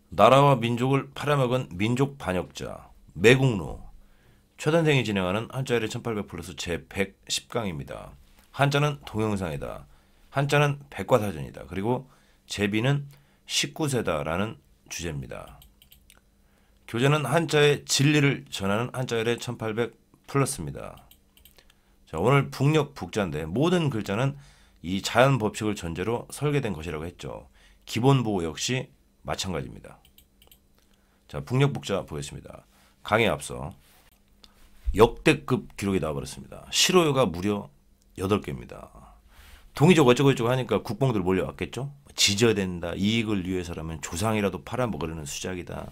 나라와 민족을 팔아먹은 민족 반역자 매국노 최선생이 진행하는 한자열의 1800 플러스 제110강입니다. 한자는 동영상이다. 한자는 백과사전이다. 그리고 제비는 19세다라는 주제입니다. 교재는 한자의 진리를 전하는 한자열의 1800 플러스입니다. 자, 오늘 북역 북자인데 모든 글자는 이 자연 법칙을 전제로 설계된 것이라고 했죠. 기본 보호 역시 마찬가지입니다. 자, 북역 북자 보겠습니다. 강에 앞서 역대급 기록이 나와버렸습니다. 실효여가 무려 8개입니다. 동의적 어쩌고저쩌고 하니까 국뽕들 몰려왔겠죠. 지져야 된다. 이익을 위해서라면 조상이라도 팔아먹으려는 수작이다.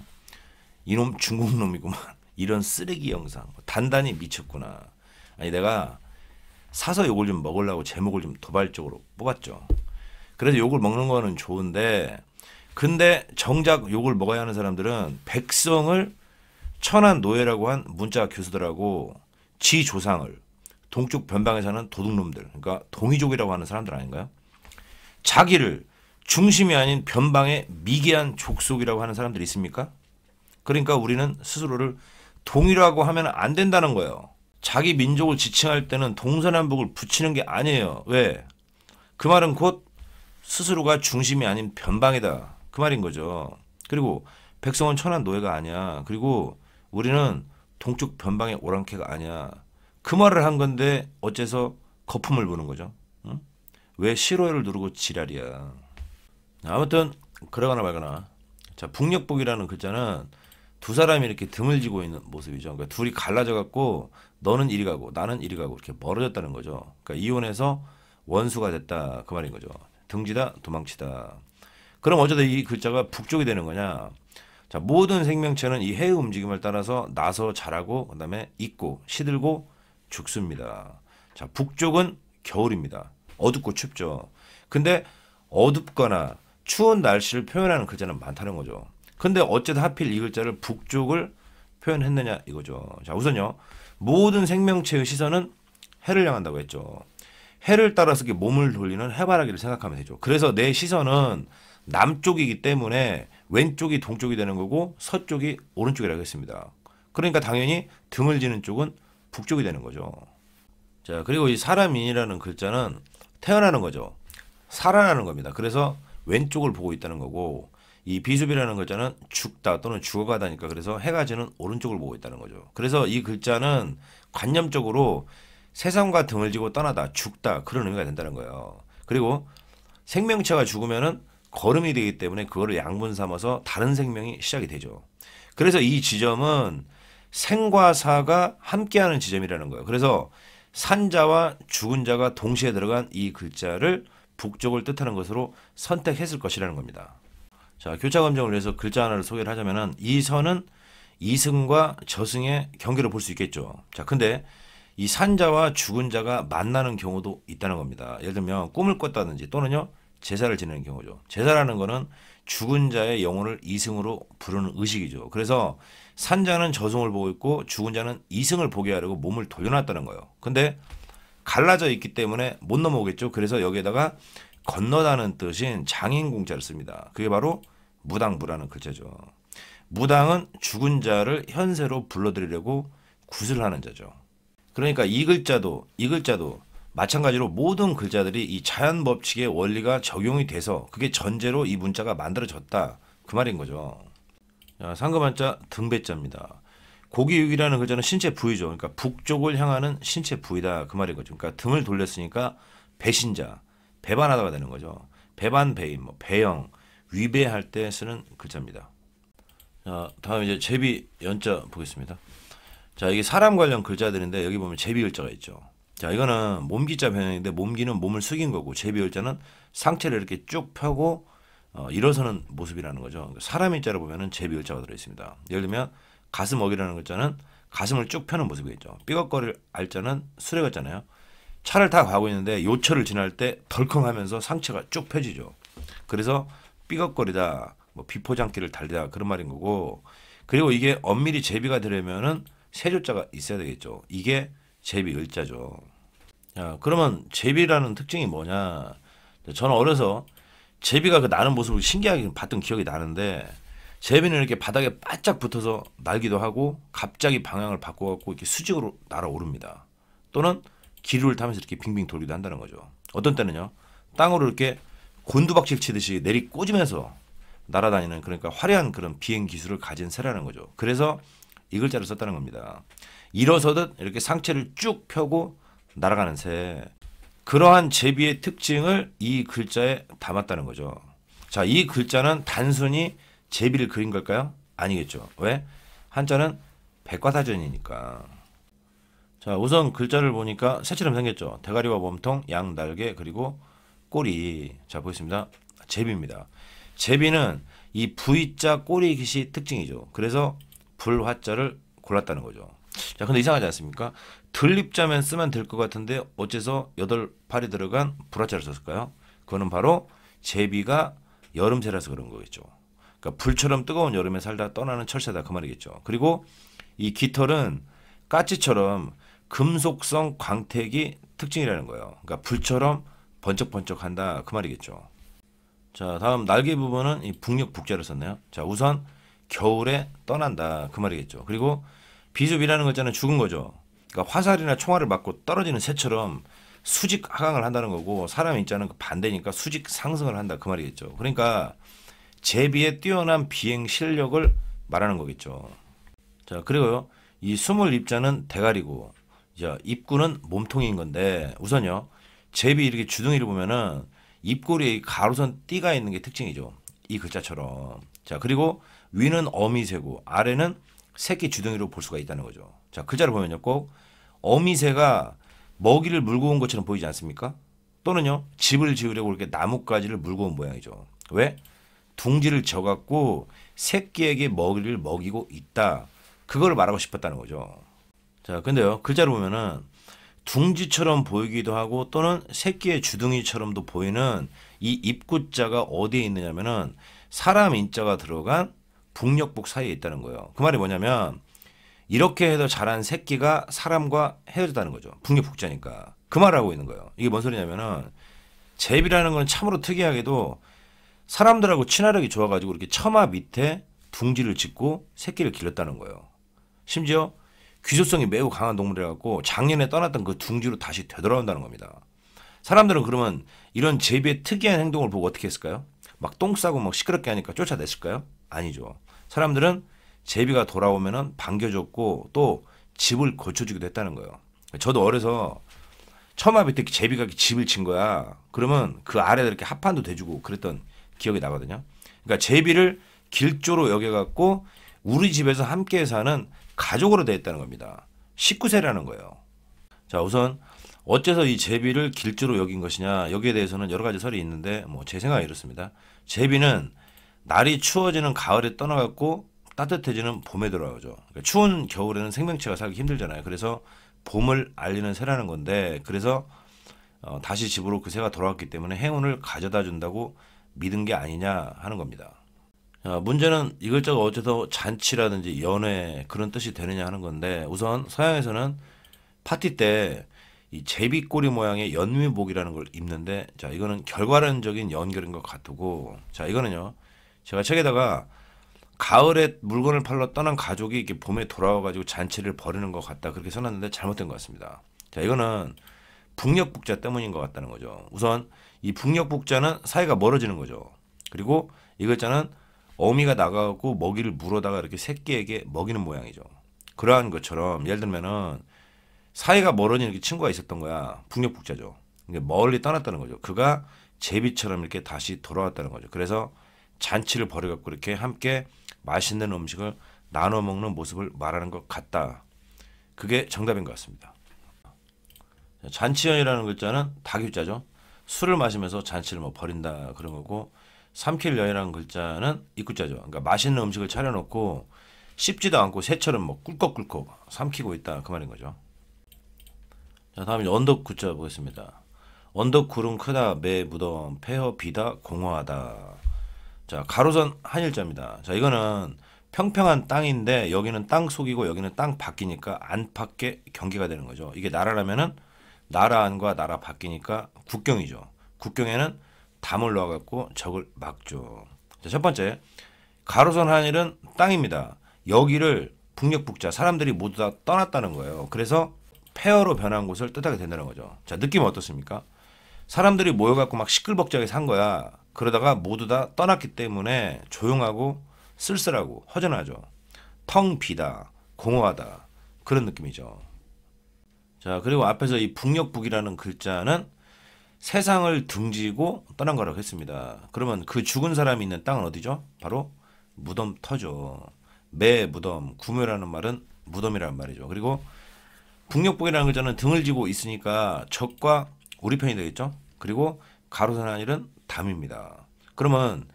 이놈 중국놈이구만. 이런 쓰레기 영상. 단단히 미쳤구나. 아니 내가 사서 욕을 좀 먹으려고 제목을 좀 도발적으로 뽑았죠. 그래서 욕을 먹는 거는 좋은데 근데 정작 욕을 먹어야 하는 사람들은 백성을 천한 노예라고 한 문자 교수들하고 지 조상을 동쪽 변방에 사는 도둑놈들, 그러니까 동이족이라고 하는 사람들 아닌가요? 자기를 중심이 아닌 변방의 미개한 족속이라고 하는 사람들이 있습니까? 그러니까 우리는 스스로를 동이라고 하면 안 된다는 거예요. 자기 민족을 지칭할 때는 동서남북을 붙이는 게 아니에요. 왜? 그 말은 곧 스스로가 중심이 아닌 변방이다. 그 말인 거죠. 그리고 백성은 천한 노예가 아니야. 그리고 우리는 동쪽 변방의 오랑캐가 아니야. 그 말을 한 건데 어째서 거품을 부는 거죠? 응? 왜 싫어요를 누르고 지랄이야. 아무튼 그러거나 말거나. 자, 북역북이라는 글자는 두 사람이 이렇게 등을 지고 있는 모습이죠. 그러니까 둘이 갈라져 갖고 너는 이리 가고 나는 이리 가고 이렇게 멀어졌다는 거죠. 그러니까 이혼해서 원수가 됐다 그 말인 거죠. 등지다 도망치다. 그럼 어쩌다 이 글자가 북쪽이 되는 거냐? 자, 모든 생명체는 이 해의 움직임을 따라서 나서 자라고 그다음에 있고 시들고 죽습니다. 자, 북쪽은 겨울입니다. 어둡고 춥죠. 근데 어둡거나 추운 날씨를 표현하는 글자는 많다는 거죠. 근데 어째서 하필 이 글자를 북쪽을 표현했느냐 이거죠. 자, 우선요. 모든 생명체의 시선은 해를 향한다고 했죠. 해를 따라서 몸을 돌리는 해바라기를 생각하면 되죠. 그래서 내 시선은 남쪽이기 때문에 왼쪽이 동쪽이 되는 거고 서쪽이 오른쪽이라고 했습니다. 그러니까 당연히 등을 지는 쪽은 북쪽이 되는 거죠. 자, 그리고 이 사람인이라는 글자는 태어나는 거죠. 살아나는 겁니다. 그래서 왼쪽을 보고 있다는 거고 이 비수비라는 글자는 죽다 또는 죽어가다니까 그래서 해가 지는 오른쪽을 보고 있다는 거죠. 그래서 이 글자는 관념적으로 세상과 등을 지고 떠나다 죽다 그런 의미가 된다는 거예요. 그리고 생명체가 죽으면은 거름이 되기 때문에 그거를 양분 삼아서 다른 생명이 시작이 되죠. 그래서 이 지점은 생과 사가 함께하는 지점이라는 거예요. 그래서 산자와 죽은 자가 동시에 들어간 이 글자를 북쪽을 뜻하는 것으로 선택했을 것이라는 겁니다. 자, 교차 검정을 위해서 글자 하나를 소개를 하자면은 이 선은 이승과 저승의 경계로 볼 수 있겠죠. 자, 근데 이 산자와 죽은 자가 만나는 경우도 있다는 겁니다. 예를 들면 꿈을 꿨다든지 또는요 제사를 지내는 경우죠. 제사라는 거는 죽은 자의 영혼을 이승으로 부르는 의식이죠. 그래서 산자는 저승을 보고 있고 죽은 자는 이승을 보게 하려고 몸을 돌려놨다는 거예요. 근데 갈라져 있기 때문에 못 넘어오겠죠. 그래서 여기에다가 건너다는 뜻인 장인공자를 씁니다. 그게 바로 무당부라는 글자죠. 무당은 죽은 자를 현세로 불러들이려고 굿을 하는 자죠. 그러니까 이 글자도 마찬가지로 모든 글자들이 이 자연 법칙의 원리가 적용이 돼서 그게 전제로 이 문자가 만들어졌다 그 말인 거죠. 자, 상금한자 등배자입니다. 고기육이라는 글자는 신체 부위죠. 그러니까 북쪽을 향하는 신체 부위다 그 말인 거죠. 그러니까 등을 돌렸으니까 배신자, 배반하다가 되는 거죠. 배반, 배임, 뭐 배영, 위배할 때 쓰는 글자입니다. 자, 다음 이제 제비 연자 보겠습니다. 자, 이게 사람 관련 글자들인데 여기 보면 제비 글자가 있죠. 자, 이거는 몸기자 변형인데 몸기는 몸을 숙인 거고 제비 글자는 상체를 이렇게 쭉 펴고 일어서는 모습이라는 거죠. 그러니까 사람의 자로 보면은 제비 글자가 들어 있습니다. 예를 들면 가슴억이라는 글자는 가슴을 쭉 펴는 모습이겠죠. 삐걱거릴 알자는 수레 같잖아요. 차를 타 가고 있는데 요철을 지날 때 덜컹하면서 상체가 쭉 펴지죠. 그래서 삐걱거리다, 뭐 비포장기를 달리다 그런 말인 거고. 그리고 이게 엄밀히 제비가 되려면은 세조자가 있어야 되겠죠. 이게 제비 을자죠. 자, 그러면 제비라는 특징이 뭐냐? 저는 어려서 제비가 그 나는 모습을 신기하게 봤던 기억이 나는데 제비는 이렇게 바닥에 바짝 붙어서 날기도 하고 갑자기 방향을 바꿔갖고 이렇게 수직으로 날아오릅니다. 또는 기류를 타면서 이렇게 빙빙 돌기도 한다는 거죠. 어떤 때는요, 땅으로 이렇게 곤두박질 치듯이 내리 꽂으면서 날아다니는, 그러니까 화려한 그런 비행 기술을 가진 새라는 거죠. 그래서 이 글자를 썼다는 겁니다. 일어서듯 이렇게 상체를 쭉 펴고 날아가는 새. 그러한 제비의 특징을 이 글자에 담았다는 거죠. 자, 이 글자는 단순히 제비를 그린 걸까요? 아니겠죠. 왜? 한자는 백과사전이니까. 자, 우선 글자를 보니까 새처럼 생겼죠. 대가리와 몸통, 양 날개, 그리고 꼬리. 자, 보겠습니다. 제비입니다. 제비는 이 V자 꼬리 깃이 특징이죠. 그래서 불화자를 골랐다는 거죠. 자, 근데 이상하지 않습니까? 들립자면 쓰면 될 것 같은데 어째서 8팔이 들어간 불화자를 썼을까요? 그거는 바로 제비가 여름새라서 그런 거겠죠. 그러니까 불처럼 뜨거운 여름에 살다 떠나는 철새다 그 말이겠죠. 그리고 이 깃털은 까치처럼 금속성 광택이 특징이라는 거예요. 그러니까 불처럼 번쩍번쩍한다 그 말이겠죠. 자, 다음 날개 부분은 이 북녘북자를 썼네요. 자, 우선 겨울에 떠난다 그 말이겠죠. 그리고 비수비라는 글자는 죽은 거죠. 그러니까 화살이나 총알을 맞고 떨어지는 새처럼 수직 하강을 한다는 거고, 사람 인자는 그 반대니까 수직 상승을 한다 그 말이겠죠. 그러니까 제비의 뛰어난 비행 실력을 말하는 거겠죠. 자, 그리고요, 이 수물 입자는 대가리고, 자, 입구는 몸통인 건데, 우선요, 제비 이렇게 주둥이를 보면은 입꼬리에 가로선 띠가 있는 게 특징이죠. 이 글자처럼. 자, 그리고 위는 어미새고 아래는 새끼 주둥이로 볼 수가 있다는 거죠. 자, 글자를 보면요, 꼭 어미새가 먹이를 물고 온 것처럼 보이지 않습니까? 또는요, 집을 지으려고 이렇게 나뭇가지를 물고 온 모양이죠. 왜? 둥지를 져갖고 새끼에게 먹이를 먹이고 있다. 그걸 말하고 싶었다는 거죠. 자, 근데요, 글자를 보면은 둥지처럼 보이기도 하고 또는 새끼의 주둥이처럼도 보이는 이 입구자가 어디에 있느냐면은 사람 인자가 들어간 북녘북 사이에 있다는 거예요. 그 말이 뭐냐면 이렇게 해도 자란 새끼가 사람과 헤어졌다는 거죠. 북녘북자니까. 그 말을 하고 있는 거예요. 이게 뭔 소리냐면은 제비라는 건 참으로 특이하게도 사람들하고 친화력이 좋아가지고 이렇게 처마 밑에 둥지를 짓고 새끼를 길렀다는 거예요. 심지어 귀소성이 매우 강한 동물이라 갖고 작년에 떠났던 그 둥지로 다시 되돌아온다는 겁니다. 사람들은 그러면 이런 제비의 특이한 행동을 보고 어떻게 했을까요? 막 똥 싸고 막 시끄럽게 하니까 쫓아냈을까요? 아니죠. 사람들은 제비가 돌아오면은 반겨줬고 또 집을 고쳐주기도 했다는 거예요. 저도 어려서 처마 밑에 제비가 이렇게 집을 진 거야. 그러면 그 아래에 이렇게 합판도 대주고 그랬던 기억이 나거든요. 그러니까 제비를 길조로 여겨갖고 우리 집에서 함께 사는 가족으로 되어 있다는 겁니다. 식구새라는 거예요. 자, 우선 어째서 이 제비를 길조로 여긴 것이냐, 여기에 대해서는 여러 가지 설이 있는데 뭐 제 생각이 이렇습니다. 제비는 날이 추워지는 가을에 떠나갖고 따뜻해지는 봄에 돌아오죠. 그러니까 추운 겨울에는 생명체가 살기 힘들잖아요. 그래서 봄을 알리는 새라는 건데, 그래서 다시 집으로 그 새가 돌아왔기 때문에 행운을 가져다 준다고 믿은 게 아니냐 하는 겁니다. 자, 문제는 이 글자가 어째서 잔치라든지 연회 그런 뜻이 되느냐 하는 건데, 우선 서양에서는 파티 때 이 제비꼬리 모양의 연미복이라는 걸 입는데, 자, 이거는 결과론적인 연결인 것 같고, 자, 이거는요, 제가 책에다가 가을에 물건을 팔러 떠난 가족이 이렇게 봄에 돌아와가지고 잔치를 벌이는 것 같다 그렇게 써놨는데 잘못된 것 같습니다. 자, 이거는 북녘북자 때문인 것 같다는 거죠. 우선 이 북녘북자는 사이가 멀어지는 거죠. 그리고 이 글자는 어미가 나가고 먹이를 물어다가 이렇게 새끼에게 먹이는 모양이죠. 그러한 것처럼 예를 들면은 사이가 멀어진 이렇게 친구가 있었던 거야. 북녘북자죠. 멀리 떠났다는 거죠. 그가 제비처럼 이렇게 다시 돌아왔다는 거죠. 그래서 잔치를 벌여갖고 이렇게 함께 맛있는 음식을 나눠 먹는 모습을 말하는 것 같다. 그게 정답인 것 같습니다. 잔치연이라는 글자는 다규자죠. 술을 마시면서 잔치를 뭐 벌인다 그런 거고, 삼킬연이라는 글자는 입구자죠. 그러니까 맛있는 음식을 차려놓고 씹지도 않고 새처럼 뭐 꿀꺽꿀꺽 삼키고 있다 그 말인 거죠. 자, 다음에 언덕구자 보겠습니다. 언덕굴은 크다, 매 무덤, 폐허 비다, 공허하다. 자, 가로선 한일자입니다. 자, 이거는 평평한 땅인데 여기는 땅 속이고 여기는 땅 밖이니까 안팎의 경계가 되는 거죠. 이게 나라라면은 나라 안과 나라 밖이니까 국경이죠. 국경에는 담을 놓아갖고 적을 막죠. 자, 첫 번째, 가로선 하늘은 땅입니다. 여기를 북녘북자 사람들이 모두 다 떠났다는 거예요. 그래서 폐허로 변한 곳을 뜻하게 된다는 거죠. 자, 느낌 어떻습니까? 사람들이 모여갖고 막 시끌벅적하게 산 거야. 그러다가 모두 다 떠났기 때문에 조용하고 쓸쓸하고 허전하죠. 텅 비다, 공허하다, 그런 느낌이죠. 자, 그리고 앞에서 이 북녘북이라는 글자는 세상을 등지고 떠난 거라고 했습니다. 그러면 그 죽은 사람이 있는 땅은 어디죠? 바로 무덤터죠. 매 무덤, 구묘라는 말은 무덤이라는 말이죠. 그리고 북녘북이라는 글자는 등을 지고 있으니까 적과 우리 편이 되겠죠. 그리고 가로선 하늘은 담입니다. 그러면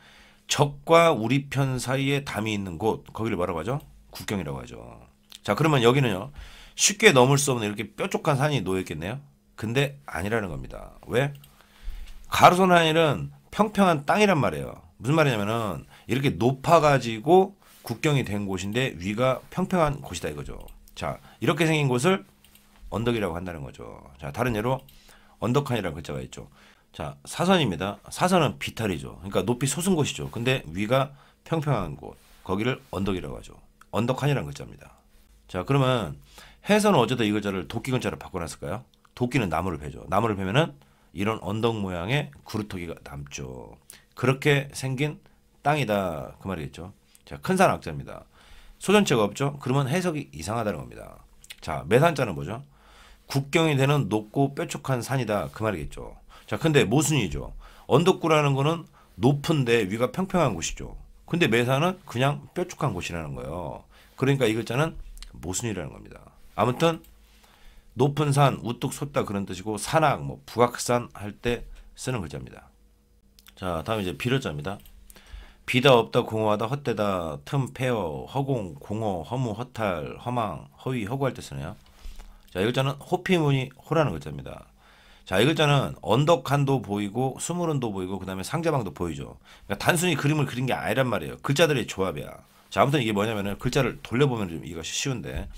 적과 우리 편 사이에 담이 있는 곳, 거기를 뭐라고 하죠? 국경이라고 하죠. 자, 그러면 여기는요, 쉽게 넘을 수 없는 이렇게 뾰족한 산이 놓여 있겠네요. 근데 아니라는 겁니다. 왜? 가로선 하늘은 평평한 땅이란 말이에요. 무슨 말이냐면은 이렇게 높아가지고 국경이 된 곳인데 위가 평평한 곳이다 이거죠. 자, 이렇게 생긴 곳을 언덕이라고 한다는 거죠. 자, 다른 예로 언덕한이라는 글자가 있죠. 자, 사선입니다. 사선은 비탈이죠. 그러니까 높이 솟은 곳이죠. 근데 위가 평평한 곳, 거기를 언덕이라고 하죠. 언덕한이라는 글자입니다. 자, 그러면 해서는 어쩌다 이 글자를 도끼 글자로 바꿔놨을까요? 도끼는 나무를 베죠. 나무를 베면은 이런 언덕 모양의 구루터기가 남죠. 그렇게 생긴 땅이다 그 말이겠죠. 자, 큰 산 악자입니다. 소전체가 없죠. 그러면 해석이 이상하다는 겁니다. 자, 매산자는 뭐죠? 국경이 되는 높고 뾰족한 산이다 그 말이겠죠. 자, 근데 모순이죠. 언덕구라는 거는 높은데 위가 평평한 곳이죠. 근데 매산은 그냥 뾰족한 곳이라는 거예요. 그러니까 이 글자는 모순이라는 겁니다. 아무튼 높은 산, 우뚝 솟다 그런 뜻이고 산악, 뭐 북악산 할 때 쓰는 글자입니다. 자, 다음 이제 비려자입니다. 비다 없다 공허하다 헛되다 틈 폐허 허공 공허 허무 허탈 허망 허위 허구할 때 쓰네요. 자, 이 글자는 호피무늬 호라는 글자입니다. 자, 이 글자는 언덕한도 보이고 수물은도 보이고 그 다음에 상대방도 보이죠. 그러니까 단순히 그림을 그린 게 아니란 말이에요. 글자들의 조합이야. 자, 아무튼 이게 뭐냐면은 글자를 돌려보면 좀 이것이 쉬운데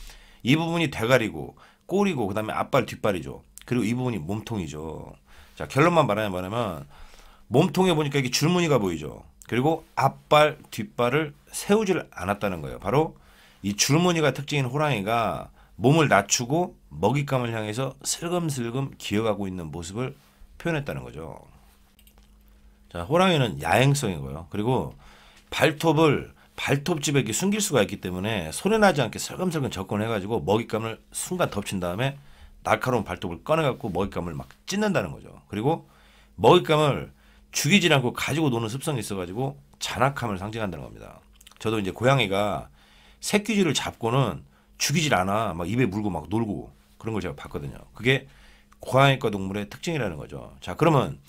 이 부분이 대가리고 꼬리고 그 다음에 앞발 뒷발이죠. 그리고 이 부분이 몸통이죠. 자, 결론만 말하면 뭐냐면 몸통에 보니까 이게 줄무늬가 보이죠. 그리고 앞발 뒷발을 세우질 않았다는 거예요. 바로 이 줄무늬가 특징인 호랑이가 몸을 낮추고 먹잇감을 향해서 슬금슬금 기어가고 있는 모습을 표현했다는 거죠. 자, 호랑이는 야행성이고요. 그리고 발톱집에 이렇게 숨길 수가 있기 때문에 소리나지 않게 슬금슬금 접근해가지고 먹잇감을 순간 덮친 다음에 날카로운 발톱을 꺼내갖고 먹잇감을 막 찢는다는 거죠. 그리고 먹잇감을 죽이지 않고 가지고 노는 습성이 있어가지고 잔악함을 상징한다는 겁니다. 저도 이제 고양이가 새끼쥐를 잡고는 죽이질 않아. 막 입에 물고 막 놀고 그런 걸 제가 봤거든요. 그게 고양이과 동물의 특징이라는 거죠. 자, 그러면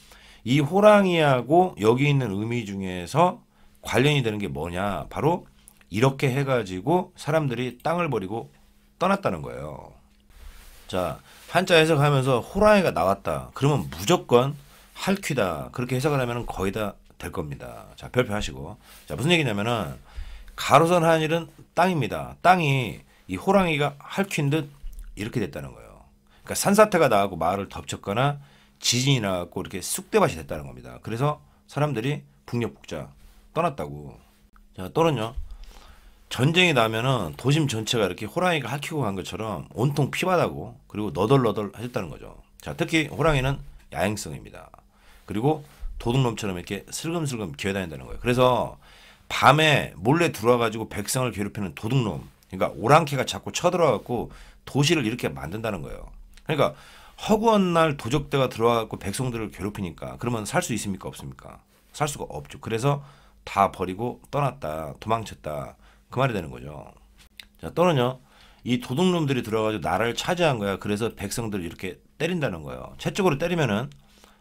이 호랑이하고 여기 있는 의미 중에서 관련이 되는 게 뭐냐? 바로 이렇게 해가지고 사람들이 땅을 버리고 떠났다는 거예요. 자, 한자 해석하면서 호랑이가 나왔다. 그러면 무조건 할퀴다. 그렇게 해석을 하면 거의 다 될 겁니다. 자, 별표 하시고. 자, 무슨 얘기냐면은 가로선 하늘은 땅입니다. 땅이 이 호랑이가 할퀴인 듯 이렇게 됐다는 거예요. 그러니까 산사태가 나고 마을을 덮쳤거나 지진이 나고 이렇게 쑥대밭이 됐다는 겁니다. 그래서 사람들이 북녘북자 떠났다고. 자, 또는요. 전쟁이 나면은 도심 전체가 이렇게 호랑이가 핥히고 간 것처럼 온통 피바다고 그리고 너덜너덜 하셨다는 거죠. 자, 특히 호랑이는 야행성입니다. 그리고 도둑놈처럼 이렇게 슬금슬금 기어다닌다는 거예요. 그래서 밤에 몰래 들어와가지고 백성을 괴롭히는 도둑놈, 그러니까 오랑캐가 자꾸 쳐들어와갖고 도시를 이렇게 만든다는 거예요. 그러니까 허구한 날 도적대가 들어와갖고 백성들을 괴롭히니까 그러면 살 수 있습니까? 없습니까? 살 수가 없죠. 그래서 다 버리고 떠났다, 도망쳤다 그 말이 되는 거죠. 자, 또는요, 이 도둑놈들이 들어가지고 나라를 차지한 거야. 그래서 백성들을 이렇게 때린다는 거예요. 채쪽으로 때리면은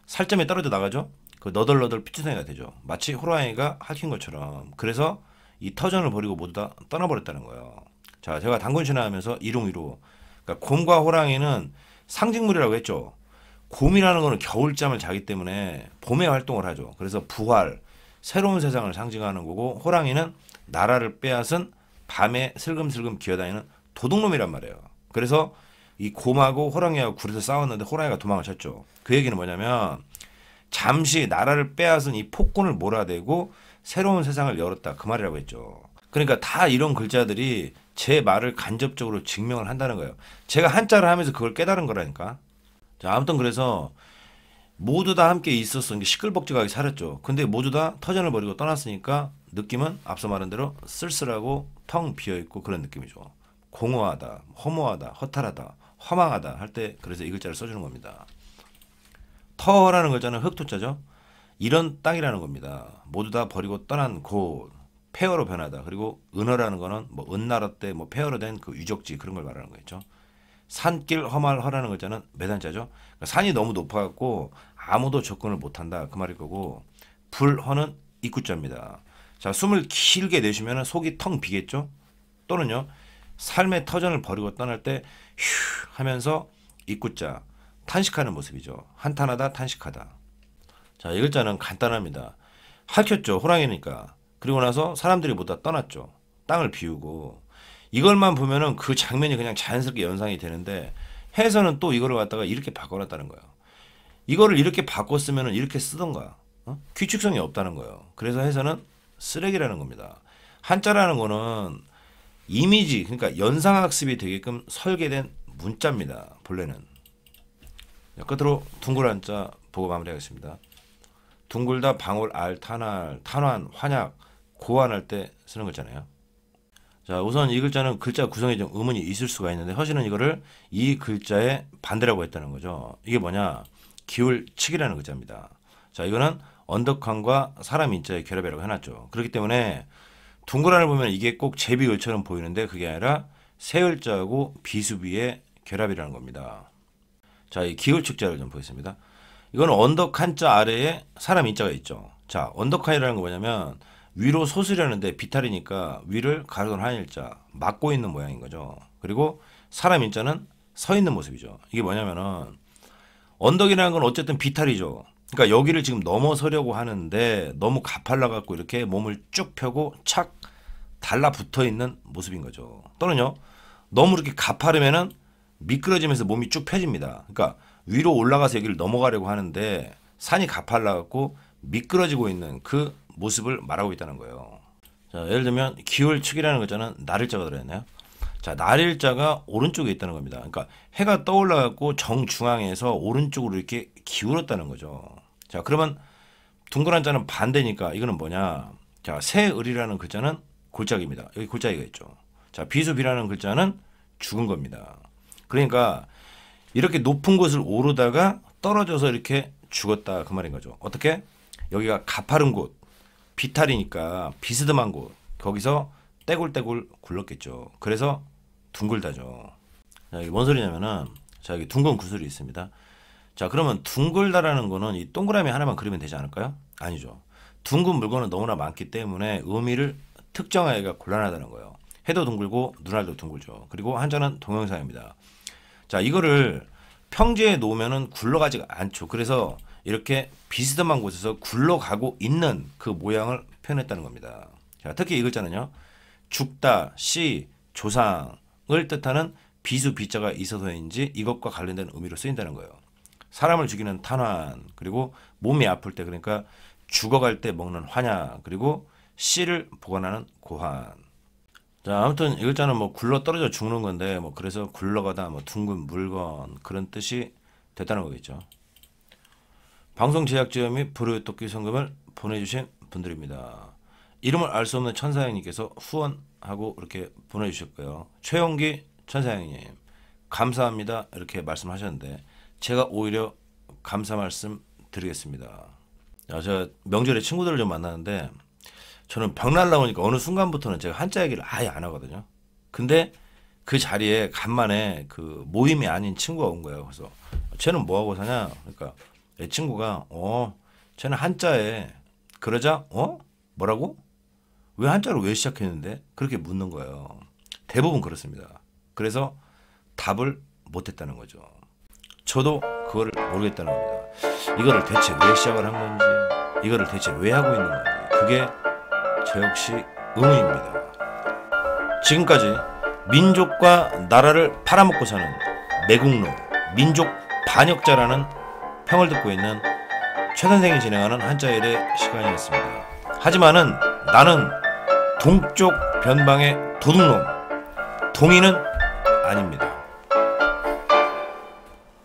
살점이 떨어져 나가죠. 그 너덜너덜 피투성이가 되죠. 마치 호랑이가 핥힌 것처럼. 그래서 이 터전을 버리고 모두 다 떠나버렸다는 거예요. 자, 제가 단군신화하면서 이롱이로, 그러니까 곰과 호랑이는 상징물이라고 했죠. 곰이라는 거는 겨울잠을 자기 때문에 봄에 활동을 하죠. 그래서 부활, 새로운 세상을 상징하는 거고, 호랑이는 나라를 빼앗은 밤에 슬금슬금 기어다니는 도둑놈이란 말이에요. 그래서 이 곰하고 호랑이하고 굴에서 싸웠는데 호랑이가 도망을 쳤죠. 그 얘기는 뭐냐면 잠시 나라를 빼앗은 이 폭군을 몰아대고 새로운 세상을 열었다 그 말이라고 했죠. 그러니까 다 이런 글자들이 제 말을 간접적으로 증명을 한다는 거예요. 제가 한자를 하면서 그걸 깨달은 거라니까. 자, 아무튼 그래서 모두 다 함께 있었어. 시끌벅적하게 살았죠. 근데 모두 다 터전을 버리고 떠났으니까 느낌은 앞서 말한 대로 쓸쓸하고 텅 비어있고 그런 느낌이죠. 공허하다, 허무하다, 허탈하다, 허망하다 할 때 그래서 이 글자를 써주는 겁니다. 터라는 글자는 흑토자죠. 이런 땅이라는 겁니다. 모두 다 버리고 떠난 곳, 폐허로 변하다. 그리고 은허라는 거는 뭐 은나라 때 뭐 폐허로 된 그 유적지 그런 걸 말하는 거겠죠. 산길 험할 허라는 글자는 매단자죠. 그러니까 산이 너무 높아갖고 아무도 접근을 못한다 그 말일 거고, 불허는 입구자입니다. 자, 숨을 길게 내쉬면 속이 텅 비겠죠. 또는요, 삶의 터전을 버리고 떠날 때 휴 하면서 입구자 탄식하는 모습이죠. 한탄하다, 탄식하다. 자, 이 글자는 간단합니다. 할켰죠, 호랑이니까. 그리고 나서 사람들이 모두 떠났죠. 땅을 비우고. 이걸만 보면은 그 장면이 그냥 자연스럽게 연상이 되는데, 해서는 또 이거를 갖다가 이렇게 바꿔놨다는 거예요. 이거를 이렇게 바꿨으면은 이렇게 쓰던가. 규칙성이 없다는 거예요. 그래서 해서는 쓰레기라는 겁니다. 한자라는 거는 이미지, 그러니까 연상학습이 되게끔 설계된 문자입니다. 본래는. 끝으로 둥글 한자 보고 마무리하겠습니다. 둥글다, 방울, 알, 탄알, 탄환, 환약, 고환할 때 쓰는 거잖아요. 자, 우선 이 글자는 글자 구성에 좀 의문이 있을 수가 있는데, 허신은 이거를 이 글자의 반대라고 했다는 거죠. 이게 뭐냐? 기울측이라는 글자입니다. 자, 이거는 언덕한과 사람 인자의 결합이라고 해놨죠. 그렇기 때문에 둥글한을 보면 이게 꼭 제비을처럼 보이는데 그게 아니라 세을자하고 비수비의 결합이라는 겁니다. 자, 이 기울측자를 좀 보겠습니다. 이거는 언덕한자 아래에 사람 인자가 있죠. 자, 언덕한이라는 거 뭐냐면 위로 솟으려는데 비탈이니까 위를 가로돈 한일자 막고 있는 모양인 거죠. 그리고 사람 인자는 서 있는 모습이죠. 이게 뭐냐면은 언덕이라는 건 어쨌든 비탈이죠. 그러니까 여기를 지금 넘어서려고 하는데 너무 가팔라 갖고 이렇게 몸을 쭉 펴고 착 달라붙어 있는 모습인 거죠. 또는요, 너무 이렇게 가파르면은 미끄러지면서 몸이 쭉 펴집니다. 그러니까 위로 올라가서 여기를 넘어가려고 하는데 산이 가팔라 갖고 미끄러지고 있는 그 모습을 말하고 있다는 거예요. 자, 예를 들면 기울측이라는 글자는 나릴자가 들어있나요? 자, 나릴자가 오른쪽에 있다는 겁니다. 그러니까 해가 떠올라 갖고 정중앙에서 오른쪽으로 이렇게 기울었다는 거죠. 자, 그러면 둥글한 자는 반대니까 이거는 뭐냐? 자, 새을이라는 글자는 골짜기입니다. 여기 골짜기가 있죠. 자, 비수비라는 글자는 죽은 겁니다. 그러니까 이렇게 높은 곳을 오르다가 떨어져서 이렇게 죽었다 그 말인 거죠. 어떻게? 여기가 가파른 곳, 비탈이니까 비스듬한 곳, 거기서 떼굴떼굴 굴렀겠죠. 그래서 둥글다죠. 자, 이게 뭔 소리냐면은, 자, 여기 둥근 구슬이 있습니다. 자, 그러면 둥글다라는 거는 이 동그라미 하나만 그리면 되지 않을까요? 아니죠. 둥근 물건은 너무나 많기 때문에 의미를 특정하기가 곤란하다는 거예요. 해도 둥글고 눈알도 둥글죠. 그리고 한자는 동영상입니다. 자, 이거를 평지에 놓으면은 굴러가지가 않죠. 그래서 이렇게 비스듬한 곳에서 굴러가고 있는 그 모양을 표현했다는 겁니다. 자, 특히 이 글자는요, 죽다, 씨, 조상을 뜻하는 비수 비자가 있어서인지 이것과 관련된 의미로 쓰인다는 거예요. 사람을 죽이는 탄환, 그리고 몸이 아플 때, 그러니까 죽어갈 때 먹는 환약, 그리고 씨를 보관하는 고환. 자, 아무튼 이 글자는 뭐 굴러 떨어져 죽는 건데, 뭐 그래서 굴러가다, 뭐 둥근 물건 그런 뜻이 됐다는 거겠죠. 방송 제작지원 및 불효토끼 성금을 보내주신 분들입니다. 이름을 알 수 없는 천사형님께서 후원하고 이렇게 보내주셨고요. 최용기 천사형님 감사합니다 이렇게 말씀하셨는데, 제가 오히려 감사 말씀 드리겠습니다. 제가 명절에 친구들을 좀 만나는데, 저는 벽날 나오니까 어느 순간부터는 제가 한자 얘기를 아예 안 하거든요. 근데 그 자리에 간만에 그 모임이 아닌 친구가 온 거예요. 그래서 쟤는 뭐하고 사냐? 그러니까 내 친구가 쟤는 한자에, 그러자 뭐라고? 왜 한자로 왜 시작했는데? 그렇게 묻는 거예요. 대부분 그렇습니다. 그래서 답을 못했다는 거죠. 저도 그거를 모르겠다는 겁니다. 이거를 대체 왜 시작을 한 건지, 이거를 대체 왜 하고 있는 건지, 그게 저 역시 의문입니다. 지금까지 민족과 나라를 팔아먹고 사는 매국노, 민족 반역자라는 평을 듣고 있는 최 선생이 진행하는 한자일의 시간이었습니다. 하지만은 나는 동쪽 변방의 도둑놈 동의는 아닙니다.